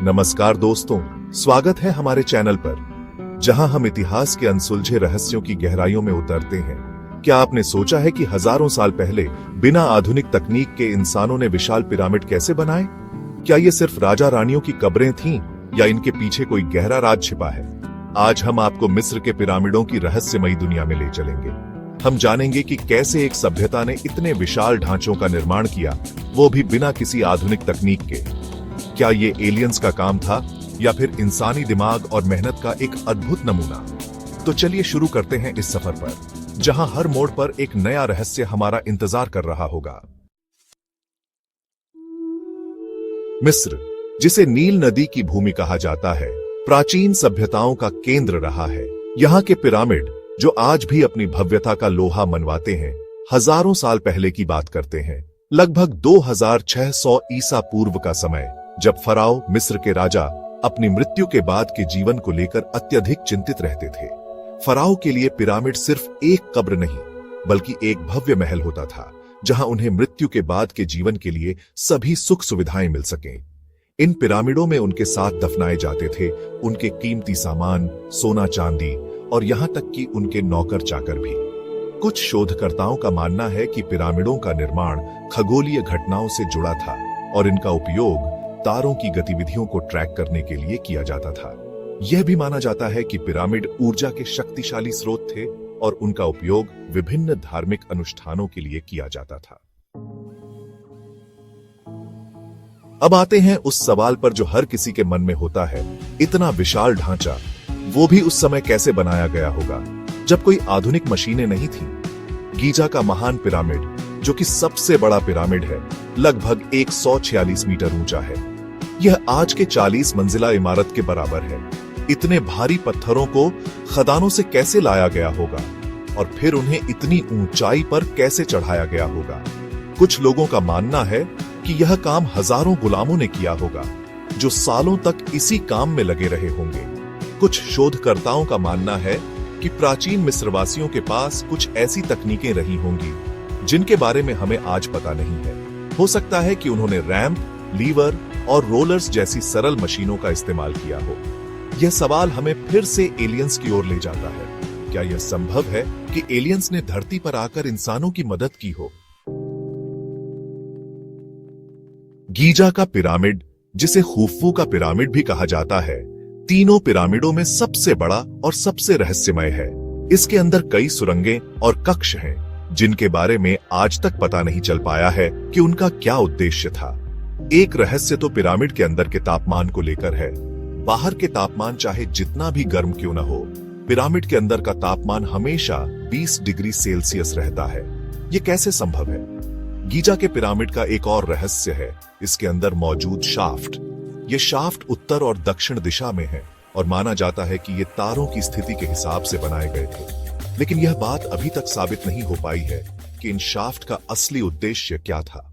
नमस्कार दोस्तों, स्वागत है हमारे चैनल पर, जहां हम इतिहास के अनसुलझे रहस्यों की गहराइयों में उतरते हैं। क्या आपने सोचा है कि हजारों साल पहले बिना आधुनिक तकनीक के इंसानों ने विशाल पिरामिड कैसे बनाए? क्या ये सिर्फ राजा रानियों की कब्रें थीं या इनके पीछे कोई गहरा राज छिपा है? आज हम आपको मिस्र के पिरामिडों की रहस्यमयी दुनिया में ले चलेंगे। हम जानेंगे कि कैसे एक सभ्यता ने इतने विशाल ढांचों का निर्माण किया, वो भी बिना किसी आधुनिक तकनीक के। क्या ये एलियंस का काम था या फिर इंसानी दिमाग और मेहनत का एक अद्भुत नमूना? तो चलिए शुरू करते हैं इस सफर पर, जहां हर मोड़ पर एक नया रहस्य हमारा इंतजार कर रहा होगा। मिस्र, जिसे नील नदी की भूमि कहा जाता है, प्राचीन सभ्यताओं का केंद्र रहा है। यहाँ के पिरामिड, जो आज भी अपनी भव्यता का लोहा मनवाते हैं, हजारों साल पहले की बात करते हैं। लगभग 2600 ईसा पूर्व का समय, जब फराओ, मिस्र के राजा, अपनी मृत्यु के बाद के जीवन को लेकर अत्यधिक चिंतित रहते थे। फराओ के लिए पिरामिड सिर्फ एक कब्र नहीं, बल्कि एक भव्य महल होता था, जहां उन्हें मृत्यु के बाद के जीवन के लिए सभी सुख सुविधाएं मिल सकें। इन पिरामिडों में उनके साथ दफनाए जाते थे उनके कीमती सामान, सोना चांदी और यहां तक कि उनके नौकर चाकर भी। कुछ शोधकर्ताओं का मानना है कि पिरामिडों का निर्माण खगोलीय घटनाओं से जुड़ा था और इनका उपयोग तारों की गतिविधियों को ट्रैक करने के लिए किया जाता था। यह भी माना जाता है कि पिरामिड ऊर्जा के शक्तिशाली स्रोत थे और उनका उपयोग विभिन्न धार्मिक अनुष्ठानों के लिए किया जाता था। अब आते हैं उस सवाल पर जो हर किसी के मन में होता है, इतना विशाल ढांचा, वो भी उस समय कैसे बनाया गया होगा, जब कोई आधुनिक मशीनें नहीं थीं। गीजा का महान पिरामिड, जो कि सबसे बड़ा पिरामिड है, लगभग 146 मीटर ऊंचा है। यह आज के 40 मंजिला इमारत के बराबर है। इतने भारी पत्थरों को खदानों से कैसे लाया गया होगा और फिर उन्हें इतनी ऊंचाई पर कैसे चढ़ाया गया होगा? कुछ लोगों का मानना है कि यह काम हजारों गुलामों ने किया होगा, जो सालों तक इसी काम में लगे रहे होंगे। कुछ शोधकर्ताओं का मानना है कि प्राचीन मिस्रवासियों के पास कुछ ऐसी तकनीकें रही होंगी जिनके बारे में हमें आज पता नहीं है। हो सकता है कि उन्होंने रैंप, लीवर और रोलर्स जैसी सरल मशीनों का इस्तेमाल किया हो। यह सवाल हमें फिर से एलियंस की ओर ले जाता है। क्या यह संभव है कि एलियंस ने धरती पर आकर इंसानों की मदद की हो? गीजा का पिरामिड, जिसे खुफू का पिरामिड भी कहा जाता है, तीनों पिरामिडों में सबसे बड़ा और सबसे रहस्यमय है। इसके अंदर कई सुरंगें और कक्ष हैं, जिनके बारे में आज तक पता नहीं चल पाया है कि उनका क्या उद्देश्य था। एक रहस्य तो पिरामिड के अंदर के तापमान को लेकर है। बाहर के तापमान चाहे जितना भी गर्म क्यों न हो, पिरामिड के अंदर का तापमान हमेशा 20 डिग्री सेल्सियस रहता है। यह कैसे संभव है? गीजा के पिरामिड का एक और रहस्य है इसके अंदर मौजूद शाफ्ट। ये शाफ्ट उत्तर और दक्षिण दिशा में है और माना जाता है कि ये तारों की स्थिति के हिसाब से बनाए गए थे। लेकिन यह बात अभी तक साबित नहीं हो पाई है कि इन शाफ्ट का असली उद्देश्य क्या था।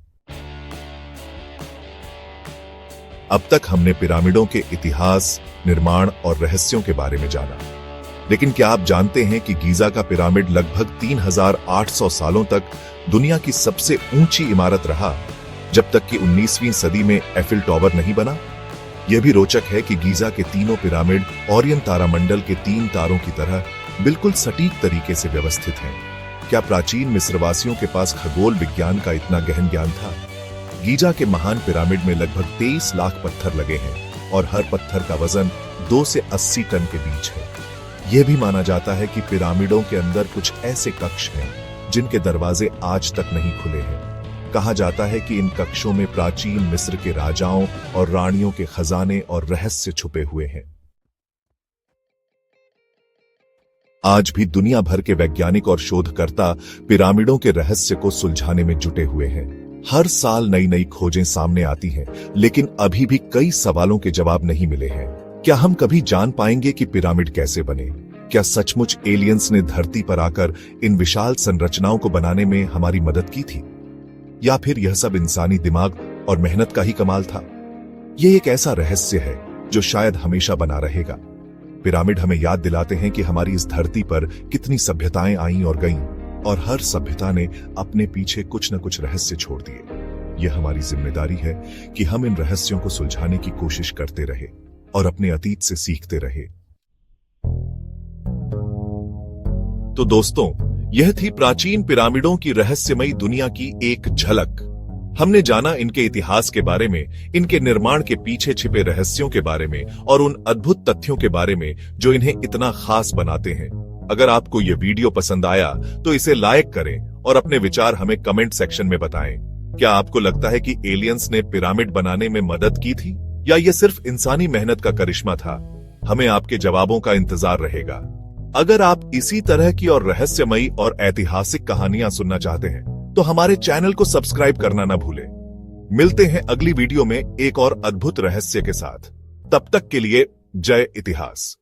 अब तक हमने पिरामिडों के इतिहास, निर्माण और रहस्यों के बारे में जाना, लेकिन क्या आप जानते हैं कि गीजा का पिरामिड लगभग 3800 सालों तक दुनिया की सबसे ऊंची इमारत रहा, जब तक कि 19वीं सदी में एफिल टॉवर नहीं बना? यह भी रोचक है कि गीजा के तीनों पिरामिड ओरियन तारामंडल के 3 तारों की तरह बिल्कुल सटीक तरीके से व्यवस्थित हैं। क्या प्राचीन मिस्रवासियों के पास खगोल विज्ञान का इतना गहन ज्ञान था? गीजा के महान पिरामिड में लगभग 23 लाख पत्थर लगे हैं और हर पत्थर का वजन 2 से 80 टन के बीच है। यह भी माना जाता है कि पिरामिडों के अंदर कुछ ऐसे कक्ष हैं जिनके दरवाजे आज तक नहीं खुले हैं। कहा जाता है कि इन कक्षों में प्राचीन मिस्र के राजाओं और रानियों के खजाने और रहस्य छुपे हुए हैं। आज भी दुनिया भर के वैज्ञानिक और शोधकर्ता पिरामिडों के रहस्य को सुलझाने में जुटे हुए हैं। हर साल नई नई खोजें सामने आती हैं, लेकिन अभी भी कई सवालों के जवाब नहीं मिले हैं। क्या हम कभी जान पाएंगे कि पिरामिड कैसे बने? क्या सचमुच एलियंस ने धरती पर आकर इन विशाल संरचनाओं को बनाने में हमारी मदद की थी, या फिर यह सब इंसानी दिमाग और मेहनत का ही कमाल था? यह एक ऐसा रहस्य है जो शायद हमेशा बना रहेगा। पिरामिड हमें याद दिलाते हैं कि हमारी इस धरती पर कितनी सभ्यताएं आईं और गईं, और हर सभ्यता ने अपने पीछे कुछ न कुछ रहस्य छोड़ दिए। यह हमारी जिम्मेदारी है कि हम इन रहस्यों को सुलझाने की कोशिश करते रहे और अपने अतीत से सीखते रहे। तो दोस्तों, यह थी प्राचीन पिरामिडों की रहस्यमयी दुनिया की एक झलक। हमने जाना इनके इतिहास के बारे में, इनके निर्माण के पीछे छिपे रहस्यों के बारे में और उन अद्भुत तथ्यों के बारे में जो इन्हें इतना खास बनाते हैं। अगर आपको यह वीडियो पसंद आया तो इसे लाइक करें और अपने विचार हमें कमेंट सेक्शन में बताएं। क्या आपको लगता है कि एलियंस ने पिरामिड बनाने में मदद की थी या यह सिर्फ इंसानी मेहनत का करिश्मा था? हमें आपके जवाबों का इंतजार रहेगा। अगर आप इसी तरह की और रहस्यमयी और ऐतिहासिक कहानियां सुनना चाहते हैं तो हमारे चैनल को सब्सक्राइब करना ना भूलें। मिलते हैं अगली वीडियो में एक और अद्भुत रहस्य के साथ। तब तक के लिए जय इतिहास।